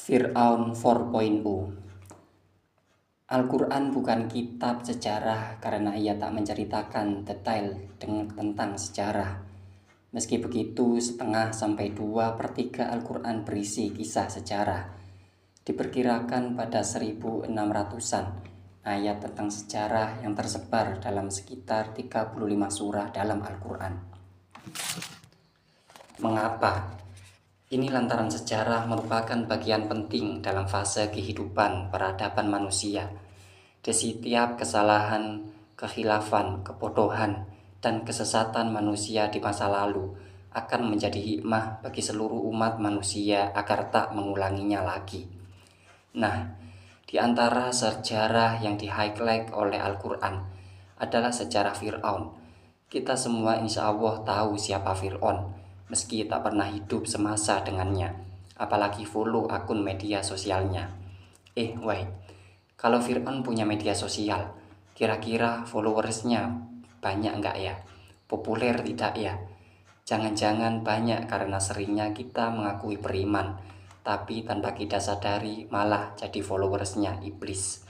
Fir'aun 4.0. Al-Quran bukan kitab sejarah karena ia tak menceritakan detail tentang sejarah. Meski begitu, 1/2-2/3 Al-Quran berisi kisah sejarah. Diperkirakan pada 1600-an ayat tentang sejarah yang tersebar dalam sekitar 35 surah dalam Al-Quran. Mengapa? Ini lantaran sejarah merupakan bagian penting dalam fase kehidupan peradaban manusia. Di setiap kesalahan, kekhilafan, kebodohan, dan kesesatan manusia di masa lalu akan menjadi hikmah bagi seluruh umat manusia agar tak mengulanginya lagi. Nah, di antara sejarah yang di-highlight oleh Al-Quran adalah sejarah Fir'aun. Kita semua insya Allah tahu siapa Fir'aun, meski tak pernah hidup semasa dengannya, apalagi follow akun media sosialnya. Kalau Fir'aun punya media sosial, kira-kira followersnya banyak enggak ya? Populer tidak ya? Jangan-jangan banyak karena seringnya kita mengakui beriman, tapi tanpa kita sadari malah jadi followersnya iblis.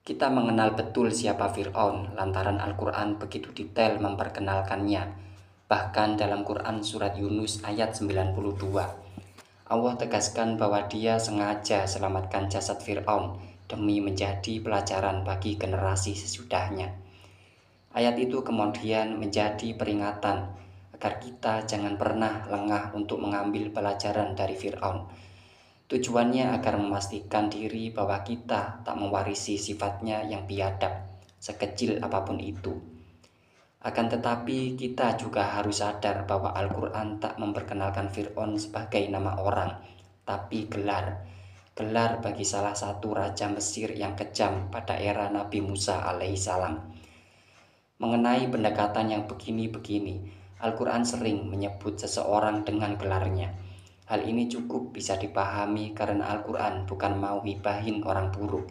Kita mengenal betul siapa Fir'aun lantaran Al-Quran begitu detail memperkenalkannya. Bahkan dalam Quran surat Yunus ayat 92, Allah tegaskan bahwa dia sengaja selamatkan jasad Fir'aun demi menjadi pelajaran bagi generasi sesudahnya. Ayat itu kemudian menjadi peringatan agar kita jangan pernah lengah untuk mengambil pelajaran dari Fir'aun. Tujuannya agar memastikan diri bahwa kita tak mewarisi sifatnya yang biadab, sekecil apapun itu. Akan tetapi kita juga harus sadar bahwa Al-Quran tak memperkenalkan Fir'aun sebagai nama orang, tapi gelar bagi salah satu raja Mesir yang kejam pada era Nabi Musa alaihissalam. Mengenai pendekatan yang begini-begini, Al-Quran sering menyebut seseorang dengan gelarnya. Hal ini cukup bisa dipahami karena Al-Quran bukan mau hibahin orang buruk,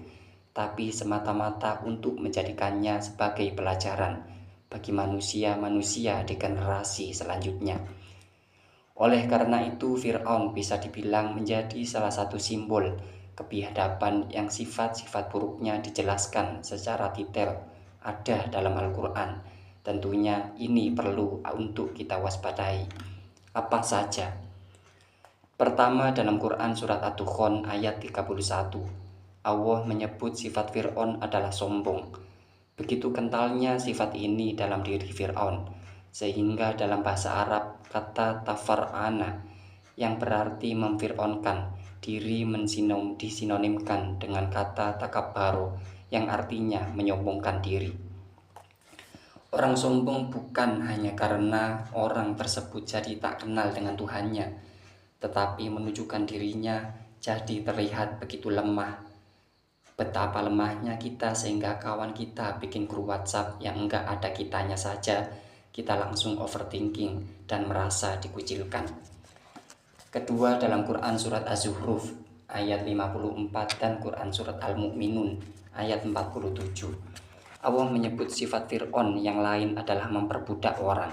tapi semata-mata untuk menjadikannya sebagai pelajaran bagi manusia-manusia di generasi selanjutnya. Oleh karena itu, Fir'aun bisa dibilang menjadi salah satu simbol kebiadaban yang sifat-sifat buruknya dijelaskan secara detail ada dalam Al-Quran. Tentunya ini perlu untuk kita waspadai. Apa saja? Pertama, dalam Quran surat Ad-Dukhan ayat 31, Allah menyebut sifat Fir'aun adalah sombong. Begitu kentalnya sifat ini dalam diri Fir'aun, sehingga dalam bahasa Arab kata tafar'ana yang berarti memfir'aunkan diri disinonimkan dengan kata takabbaro yang artinya menyombongkan diri. Orang sombong bukan hanya karena orang tersebut jadi tak kenal dengan Tuhannya, tetapi menunjukkan dirinya jadi terlihat begitu lemah. Betapa lemahnya kita sehingga kawan kita bikin grup WhatsApp yang enggak ada kitanya saja, kita langsung overthinking dan merasa dikucilkan. Kedua, dalam Quran surat Az-Zukhruf ayat 54 dan Quran surat Al-Mu'minun ayat 47, Allah menyebut sifat Fir'aun yang lain adalah memperbudak orang.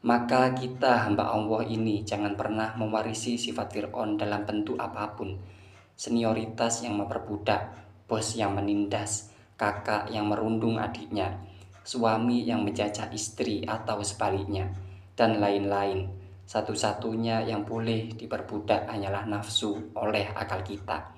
Maka kita hamba Allah ini jangan pernah mewarisi sifat Fir'aun dalam bentuk apapun. Senioritas yang memperbudak, bos yang menindas, kakak yang merundung adiknya, suami yang menjajah istri atau sebaliknya, dan lain-lain. Satu-satunya yang boleh diperbudak hanyalah nafsu oleh akal kita.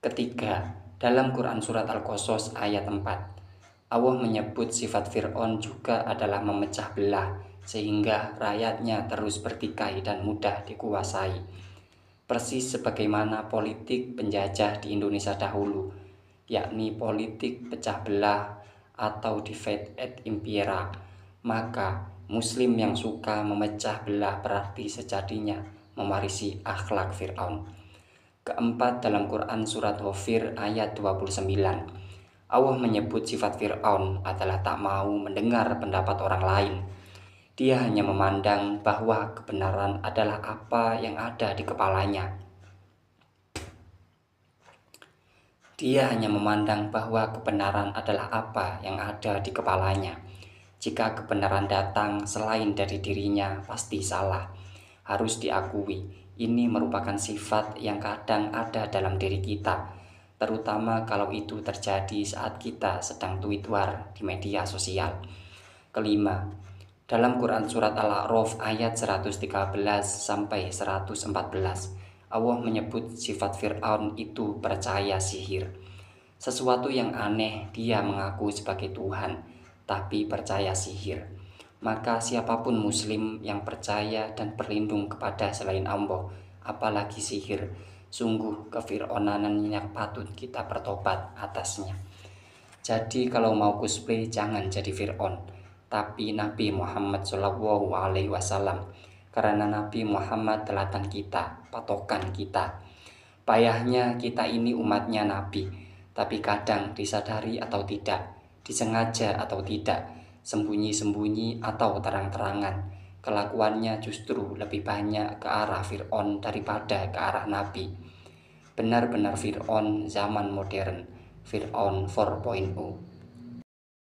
Ketiga, dalam Quran surat Al-Qasas ayat 4, Allah menyebut sifat Fir'aun juga adalah memecah belah sehingga rakyatnya terus bertikai dan mudah dikuasai. Persis sebagaimana politik penjajah di Indonesia dahulu, yakni politik pecah belah atau divide et impera. Maka Muslim yang suka memecah belah berarti sejatinya mewarisi akhlak Fir'aun. Keempat, dalam Quran surat Ghafir ayat 29, Allah menyebut sifat Fir'aun adalah tak mau mendengar pendapat orang lain. Dia hanya memandang bahwa kebenaran adalah apa yang ada di kepalanya. Jika kebenaran datang selain dari dirinya, pasti salah. Harus diakui, Ini merupakan sifat yang kadang ada dalam diri kita, terutama kalau itu terjadi saat kita sedang tweet war di media sosial. Kelima, dalam Quran surat Al-A'raf ayat 113 sampai 114, Allah menyebut sifat Fir'aun itu percaya sihir. Sesuatu yang aneh dia mengaku sebagai Tuhan, tapi percaya sihir. Maka siapapun muslim yang percaya dan berlindung kepada selain Allah, apalagi sihir, sungguh kefir'aunan yang patut kita bertobat atasnya. Jadi kalau mau cosplay jangan jadi Fir'aun, tapi Nabi Muhammad SAW, karena Nabi Muhammad telatan kita, patokan kita. Payahnya kita ini umatnya Nabi, tapi kadang disadari atau tidak, disengaja atau tidak, sembunyi-sembunyi atau terang-terangan, kelakuannya justru lebih banyak ke arah Fir'aun daripada ke arah Nabi. Benar-benar Fir'aun zaman modern, Fir'aun 4.0.